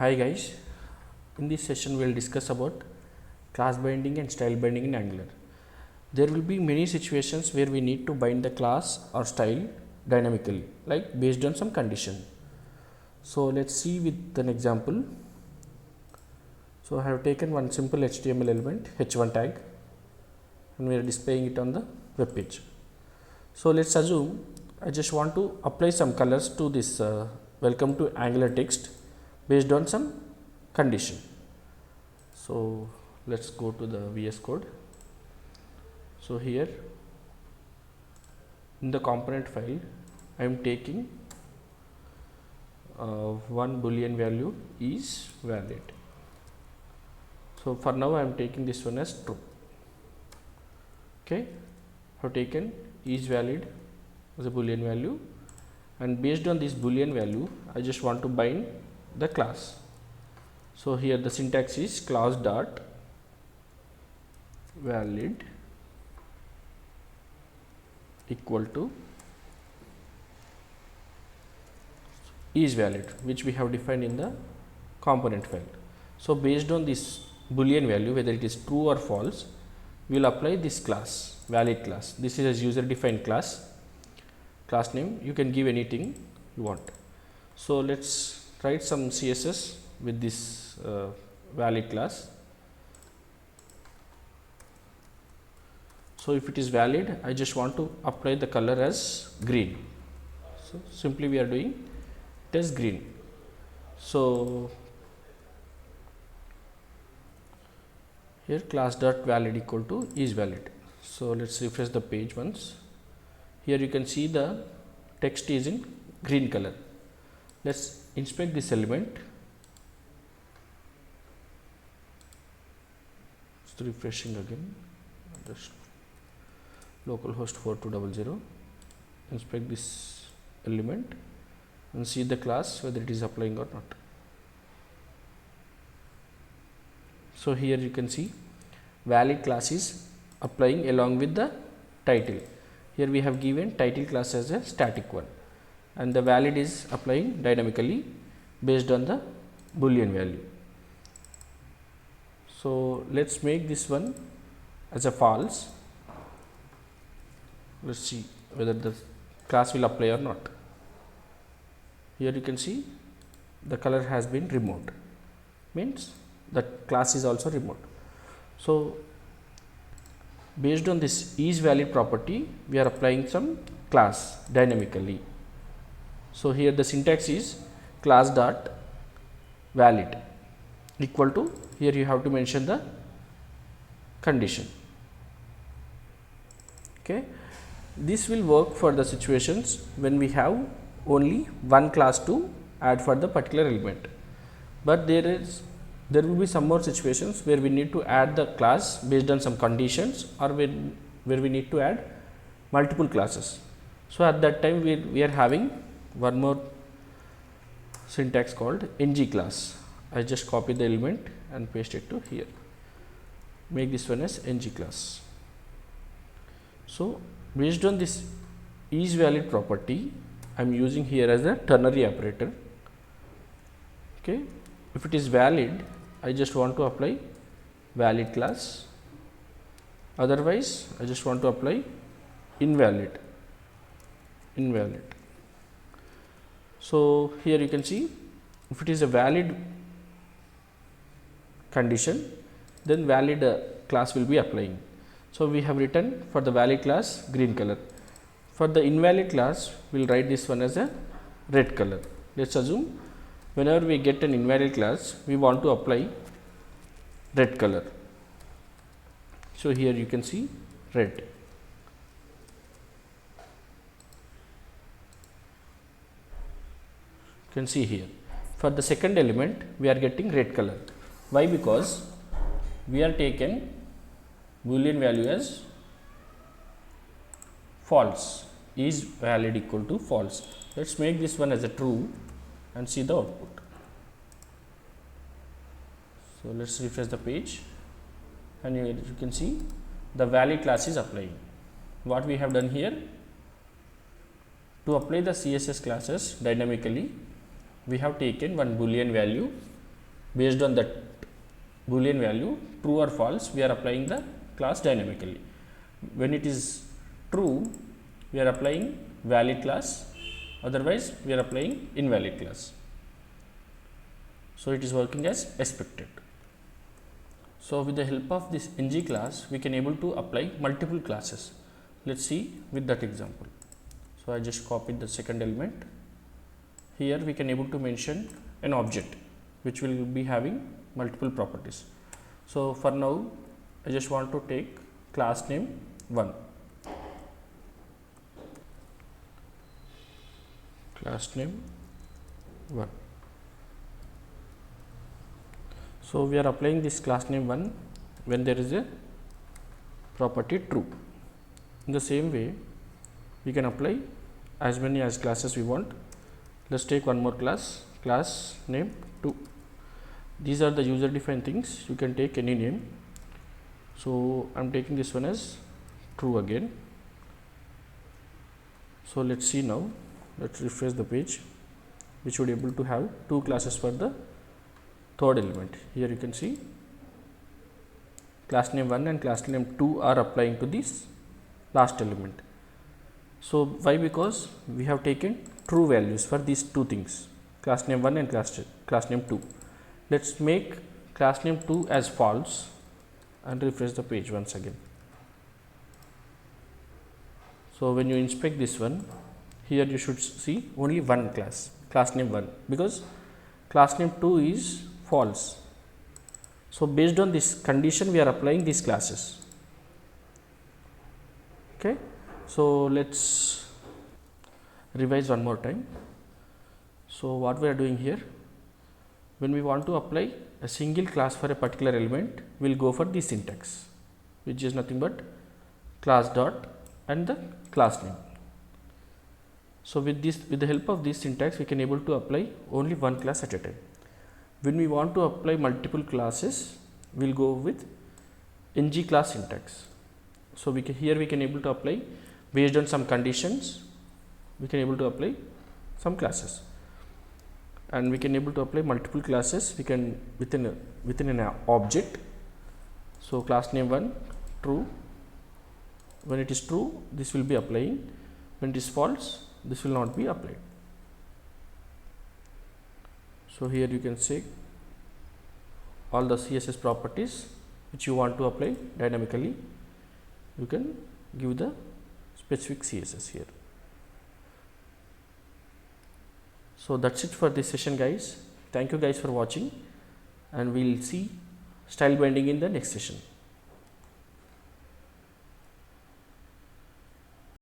Hi guys, in this session we will discuss about class binding and style binding in Angular. There will be many situations where we need to bind the class or style dynamically, like based on some condition. So let's see with an example. So I have taken one simple HTML element h1 tag and we are displaying it on the web page. So let's assume I just want to apply some colors to this welcome to Angular text based on some condition. So let's go to the VS Code. So here in the component file I am taking one boolean value is valid. So for now I am taking this one as true. Okay, I have taken is valid as a boolean value, and based on this boolean value I just want to bind the class. So here the syntax is class dot valid equal to is valid, which we have defined in the component file. So based on this boolean value, whether it is true or false, we will apply this class, valid class. This is a user defined class. Class name you can give anything you want. So let's write some CSS with this valid class. So if it is valid, I just want to apply the color as green. So simply we are doing it as green. So here class dot valid equal to is valid. So let's refresh the page once. Here you can see the text is in green color. Let's inspect this element. Just refreshing again. Just localhost 4200. Inspect this element and see the class whether it is applying or not. So here you can see valid class is applying along with the title. Here we have given title class as a static one, and the valid is applying dynamically based on the boolean value. So let's make this one as a false. Let's see whether the class will apply or not. Here you can see the color has been removed, means the class is also removed. So based on this is valid property, we are applying some class dynamically. So here the syntax is class dot valid equal to, here you have to mention the condition. Okay, this will work for the situations when we have only one class to add for the particular element, but there will be some more situations where we need to add the class based on some conditions, or where we need to add multiple classes. So at that time we are having one more syntax called ng class. I just copy the element and paste it to here. Make this one as ng class. So based on this is valid property, I am using here as a ternary operator. Okay, if it is valid, I just want to apply valid class, otherwise I just want to apply invalid. So here you can see if it is a valid condition, then valid class will be applying. So we have written for the valid class green color. For the invalid class, we will write this one as a red color. Let's assume whenever we get an invalid class, we want to apply red color. So here you can see red. You can see here for the second element we are getting red color. Why? Because we are taken boolean value as false, is valid equal to false. Let's make this one as a true and see the output. So let's refresh the page, and you can see the valid class is applying. What we have done here, to apply the CSS classes dynamically, we have taken one boolean value based on that boolean value true or false, we are applying the class dynamically. When it is true, we are applying valid class, otherwise we are applying invalid class. So it is working as expected. So with the help of this ng class, we can able to apply multiple classes. Let's see with that example. So I just copied the second element. Here we can able to mention an object which will be having multiple properties. So for now, I just want to take class name 1. Class name 1. So we are applying this class name 1 when there is a property true. In the same way, we can apply as many as classes we want. Let's take one more class, class name 2. These are the user defined things. You can take any name. So I am taking this one as true again. So let's see now. Let's refresh the page. We should be able to have two classes for the third element. Here you can see class name 1 and class name 2 are applying to this last element. So why? Because we have taken true values for these two things, class name 1 and class name 2. Let's make class name 2 as false and refresh the page once again. So when you inspect this one, here you should see only one class, class name 1, because class name 2 is false. So based on this condition, we are applying these classes. Okay. So let's revise one more time. So what we are doing here, when we want to apply a single class for a particular element, we will go for the syntax, which is nothing but class dot and the class name. So with the help of this syntax, we can able to apply only one class at a time. When we want to apply multiple classes, we will go with ng class syntax. So here we can able to apply based on some conditions, we can able to apply some classes, and we can able to apply multiple classes. We can within an object. So class name 1 true. When it is true, this will be applying. When it is false, this will not be applied. So here you can say all the CSS properties which you want to apply dynamically. You can give the specific CSS here. So that's it for this session, guys. Thank you guys for watching, and we'll see style binding in the next session.